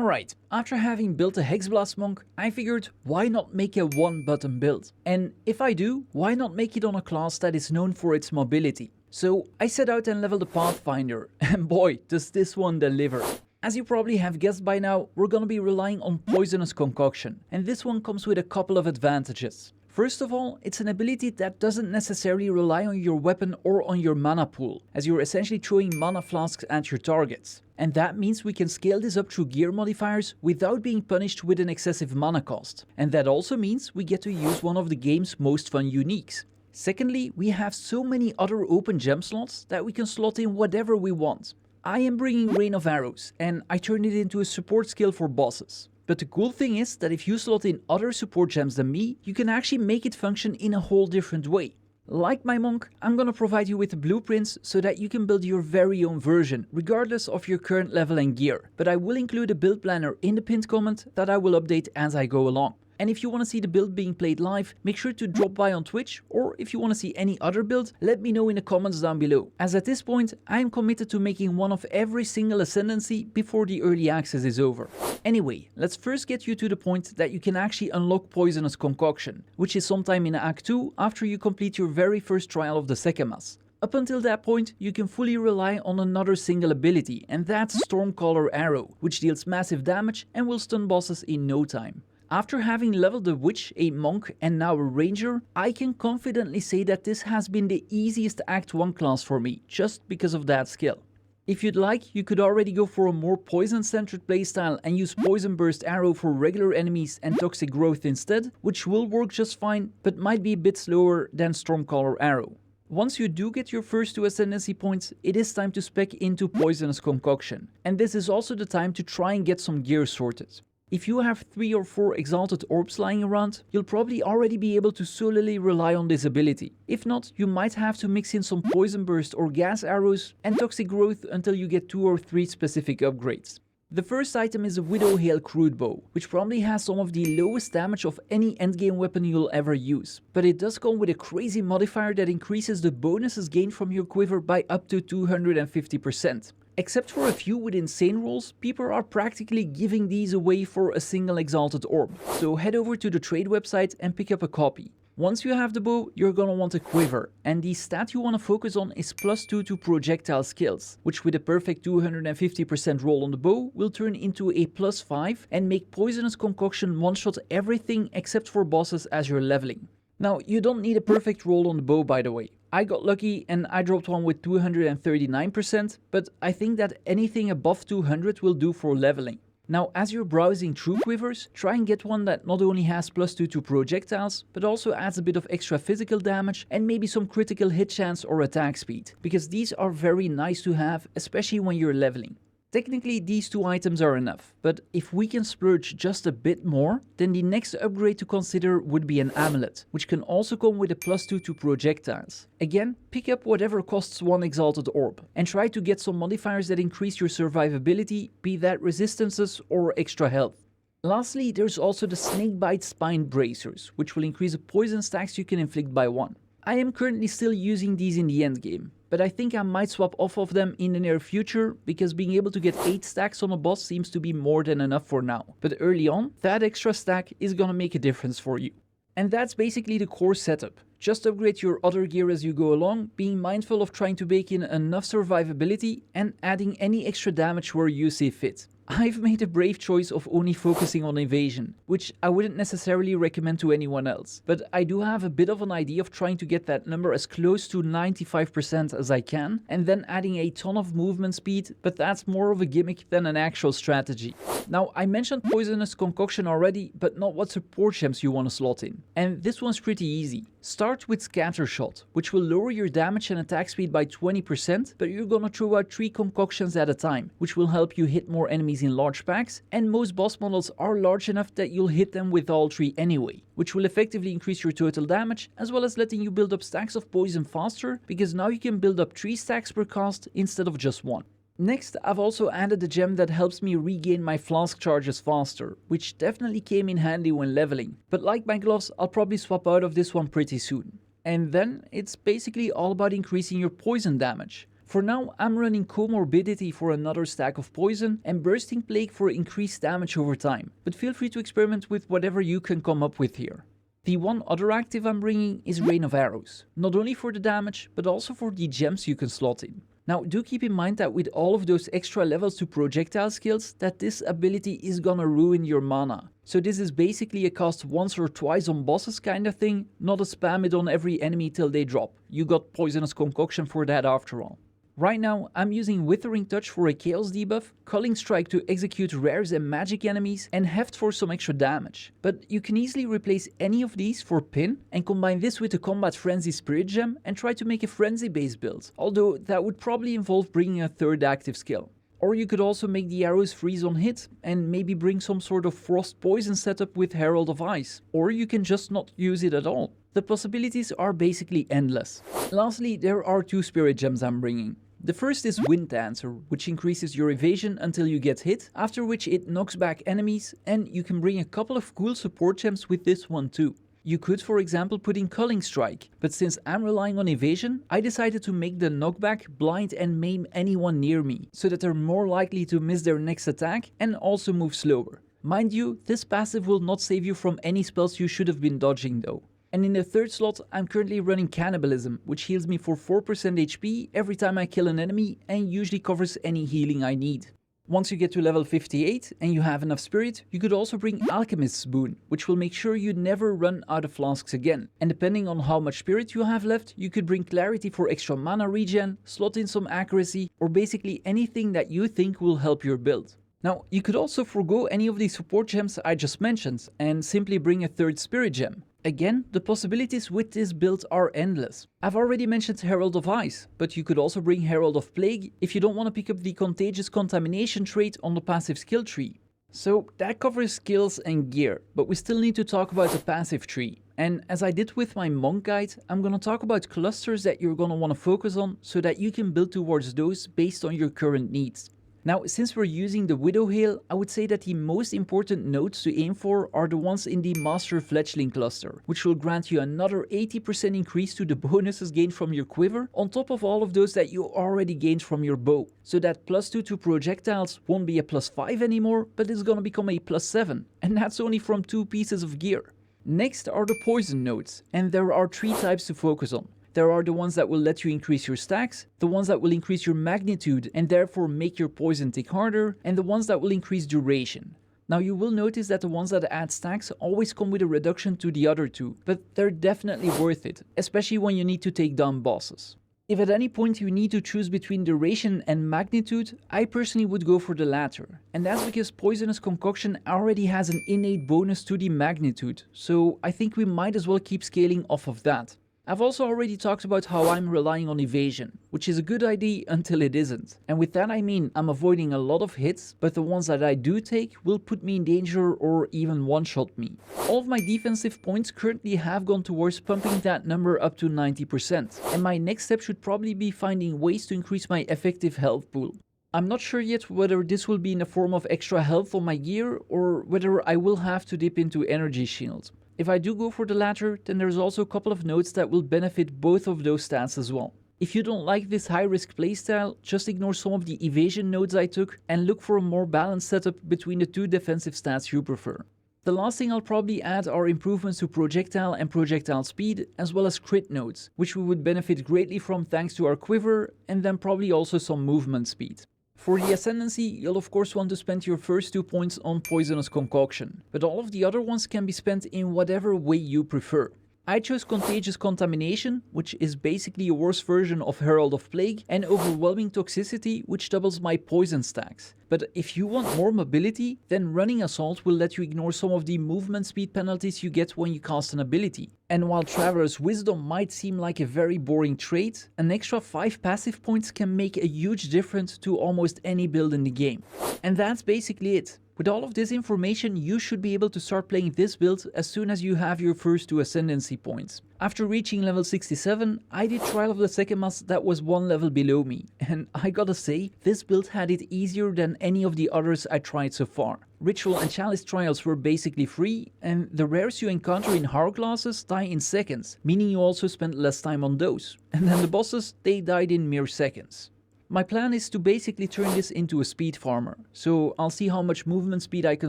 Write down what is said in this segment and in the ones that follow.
Alright, after having built a Hexblast Monk, I figured why not make a one button build? And if I do, why not make it on a class that is known for its mobility? So I set out and leveled the Pathfinder, and boy does this one deliver. As you probably have guessed by now, we're gonna be relying on Poisonous Concoction, and this one comes with a couple of advantages. First of all, it's an ability that doesn't necessarily rely on your weapon or on your mana pool, as you're essentially throwing mana flasks at your targets. And that means we can scale this up through gear modifiers without being punished with an excessive mana cost. And that also means we get to use one of the game's most fun uniques. Secondly, we have so many other open gem slots that we can slot in whatever we want. I am bringing Rain of Arrows, and I turned it into a support skill for bosses. But the cool thing is that if you slot in other support gems than me, you can actually make it function in a whole different way. Like my monk, I'm gonna provide you with the blueprints so that you can build your very own version, regardless of your current level and gear. But I will include a build planner in the pinned comment that I will update as I go along. And if you want to see the build being played live, make sure to drop by on Twitch, or if you want to see any other build, let me know in the comments down below. As at this point, I am committed to making one of every single Ascendancy before the early access is over. Anyway, let's first get you to the point that you can actually unlock Poisonous Concoction, which is sometime in Act 2 after you complete your very first trial of the Sekemas. Up until that point, you can fully rely on another single ability, and that's Stormcaller Arrow, which deals massive damage and will stun bosses in no time. After having leveled a witch, a monk and now a ranger, I can confidently say that this has been the easiest Act 1 class for me, just because of that skill. If you'd like, you could already go for a more poison-centered playstyle and use Poison Burst Arrow for regular enemies and Toxic Growth instead, which will work just fine, but might be a bit slower than Stormcaller Arrow. Once you do get your first 2 Ascendancy points, it is time to spec into Poisonous Concoction, and this is also the time to try and get some gear sorted. If you have 3 or 4 Exalted Orbs lying around, you'll probably already be able to solely rely on this ability. If not, you might have to mix in some Poison Burst or Gas Arrows and Toxic Growth until you get 2 or 3 specific upgrades. The first item is a Widow Hail Crude Bow, which probably has some of the lowest damage of any endgame weapon you'll ever use. But it does come with a crazy modifier that increases the bonuses gained from your quiver by up to 250%. Except for a few with insane rolls, people are practically giving these away for a single Exalted Orb, so head over to the trade website and pick up a copy. Once you have the bow, you're gonna want a quiver, and the stat you want to focus on is +2 to projectile skills, which with a perfect 250% roll on the bow will turn into a +5 and make Poisonous Concoction one-shot everything except for bosses as you're leveling. Now, you don't need a perfect roll on the bow, by the way. I got lucky and I dropped one with 239%, but I think that anything above 200 will do for leveling. Now, as you're browsing through quivers, try and get one that not only has +2 to projectiles, but also adds a bit of extra physical damage and maybe some critical hit chance or attack speed, because these are very nice to have, especially when you're leveling. Technically, these 2 items are enough, but if we can splurge just a bit more, then the next upgrade to consider would be an amulet, which can also come with a +2 to projectiles. Again, pick up whatever costs 1 Exalted Orb, and try to get some modifiers that increase your survivability, be that resistances or extra health. Lastly, there's also the Snakebite Spine Bracers, which will increase the poison stacks you can inflict by 1. I am currently still using these in the endgame, but I think I might swap off of them in the near future, because being able to get 8 stacks on a boss seems to be more than enough for now. But early on, that extra stack is gonna make a difference for you. And that's basically the core setup. Just upgrade your other gear as you go along, being mindful of trying to bake in enough survivability and adding any extra damage where you see fit. I've made a brave choice of only focusing on evasion, which I wouldn't necessarily recommend to anyone else, but I do have a bit of an idea of trying to get that number as close to 95% as I can, and then adding a ton of movement speed, but that's more of a gimmick than an actual strategy. Now, I mentioned Poisonous Concoction already, but not what support gems you want to slot in. And this one's pretty easy. Start with Scattershot, which will lower your damage and attack speed by 20%, but you're gonna throw out 3 concoctions at a time, which will help you hit more enemies in large packs, and most boss models are large enough that you'll hit them with all 3 anyway, which will effectively increase your total damage, as well as letting you build up stacks of poison faster, because now you can build up 3 stacks per cast instead of just 1. Next, I've also added a gem that helps me regain my Flask Charges faster, which definitely came in handy when leveling, but like my gloves, I'll probably swap out of this one pretty soon. And then, it's basically all about increasing your poison damage. For now, I'm running Comorbidity for another stack of poison and Bursting Plague for increased damage over time, but feel free to experiment with whatever you can come up with here. The one other active I'm bringing is Rain of Arrows, not only for the damage, but also for the gems you can slot in. Now do keep in mind that with all of those extra levels to projectile skills, that this ability is gonna ruin your mana. So this is basically a cast once or twice on bosses kind of thing, not a spam it on every enemy till they drop. You got Poisonous Concoction for that after all. Right now, I'm using Withering Touch for a Chaos debuff, Culling Strike to execute rares and magic enemies, and Heft for some extra damage. But you can easily replace any of these for Pin and combine this with a Combat Frenzy Spirit Gem and try to make a Frenzy based build, although that would probably involve bringing a third active skill. Or you could also make the arrows freeze on hit and maybe bring some sort of Frost Poison setup with Herald of Ice, or you can just not use it at all. The possibilities are basically endless. Lastly, there are 2 Spirit Gems I'm bringing. The first is Wind Dancer, which increases your evasion until you get hit, after which it knocks back enemies, and you can bring a couple of cool support gems with this one too. You could for example put in Culling Strike, but since I'm relying on evasion, I decided to make the knockback blind and maim anyone near me, so that they're more likely to miss their next attack and also move slower. Mind you, this passive will not save you from any spells you should have been dodging though. And in the third slot, I'm currently running Cannibalism, which heals me for 4% HP every time I kill an enemy and usually covers any healing I need. Once you get to level 58 and you have enough spirit, you could also bring Alchemist's Boon, which will make sure you never run out of flasks again. And depending on how much spirit you have left, you could bring Clarity for extra mana regen, slot in some accuracy, or basically anything that you think will help your build. Now, you could also forgo any of these support gems I just mentioned and simply bring a third spirit gem. Again, the possibilities with this build are endless. I've already mentioned Herald of Ice, but you could also bring Herald of Plague if you don't want to pick up the Contagious Contamination trait on the passive skill tree. So that covers skills and gear, but we still need to talk about the passive tree. And as I did with my monk guide, I'm gonna talk about clusters that you're gonna want to focus on so that you can build towards those based on your current needs. Now, since we're using the Widow Hail, I would say that the most important nodes to aim for are the ones in the Master Fledgling cluster, which will grant you another 80% increase to the bonuses gained from your quiver, on top of all of those that you already gained from your bow. So that +2 to projectiles won't be a +5 anymore, but it's gonna become a +7, and that's only from 2 pieces of gear. Next are the poison nodes, and there are 3 types to focus on. There are the ones that will let you increase your stacks, the ones that will increase your magnitude and therefore make your poison tick harder, and the ones that will increase duration. Now you will notice that the ones that add stacks always come with a reduction to the other 2, but they're definitely worth it, especially when you need to take down bosses. If at any point you need to choose between duration and magnitude, I personally would go for the latter. And that's because Poisonous Concoction already has an innate bonus to the magnitude, so I think we might as well keep scaling off of that. I've also already talked about how I'm relying on evasion, which is a good idea until it isn't. And with that I mean I'm avoiding a lot of hits, but the ones that I do take will put me in danger or even one-shot me. All of my defensive points currently have gone towards pumping that number up to 90%, and my next step should probably be finding ways to increase my effective health pool. I'm not sure yet whether this will be in the form of extra health on my gear or whether I will have to dip into Energy Shield. If I do go for the latter, then there's also a couple of nodes that will benefit both of those stats as well. If you don't like this high risk playstyle, just ignore some of the evasion nodes I took and look for a more balanced setup between the 2 defensive stats you prefer. The last thing I'll probably add are improvements to projectile and projectile speed, as well as crit nodes, which we would benefit greatly from thanks to our quiver, and then probably also some movement speed. For the Ascendancy, you'll of course want to spend your first 2 points on Poisonous Concoction, but all of the other ones can be spent in whatever way you prefer. I chose Contagious Contamination, which is basically a worse version of Herald of Plague, and Overwhelming Toxicity, which doubles my poison stacks. But if you want more mobility, then running Assault will let you ignore some of the movement speed penalties you get when you cast an ability. And while Traveler's Wisdom might seem like a very boring trait, an extra 5 passive points can make a huge difference to almost any build in the game. And that's basically it. With all of this information, you should be able to start playing this build as soon as you have your first 2 Ascendancy points. After reaching level 67, I did Trial of the Sekemas that was 1 level below me, and I gotta say, this build had it easier than any of the others I tried so far. Ritual and Chalice trials were basically free, and the rares you encounter in hourglasses die in seconds, meaning you also spend less time on those. And then the bosses, they died in mere seconds. My plan is to basically turn this into a speed farmer, so I'll see how much movement speed I can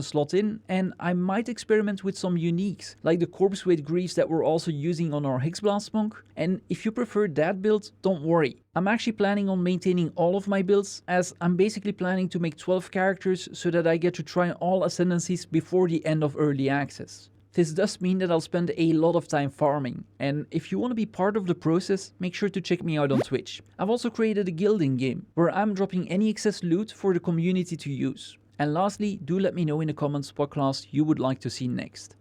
slot in, and I might experiment with some uniques, like the corpse weight greaves that we're also using on our Hexblast Monk, and if you prefer that build, don't worry. I'm actually planning on maintaining all of my builds, as I'm basically planning to make 12 characters so that I get to try all Ascendancies before the end of early access. This does mean that I'll spend a lot of time farming, and if you want to be part of the process, make sure to check me out on Twitch. I've also created a guild in-game, where I'm dropping any excess loot for the community to use. And lastly, do let me know in the comments what class you would like to see next.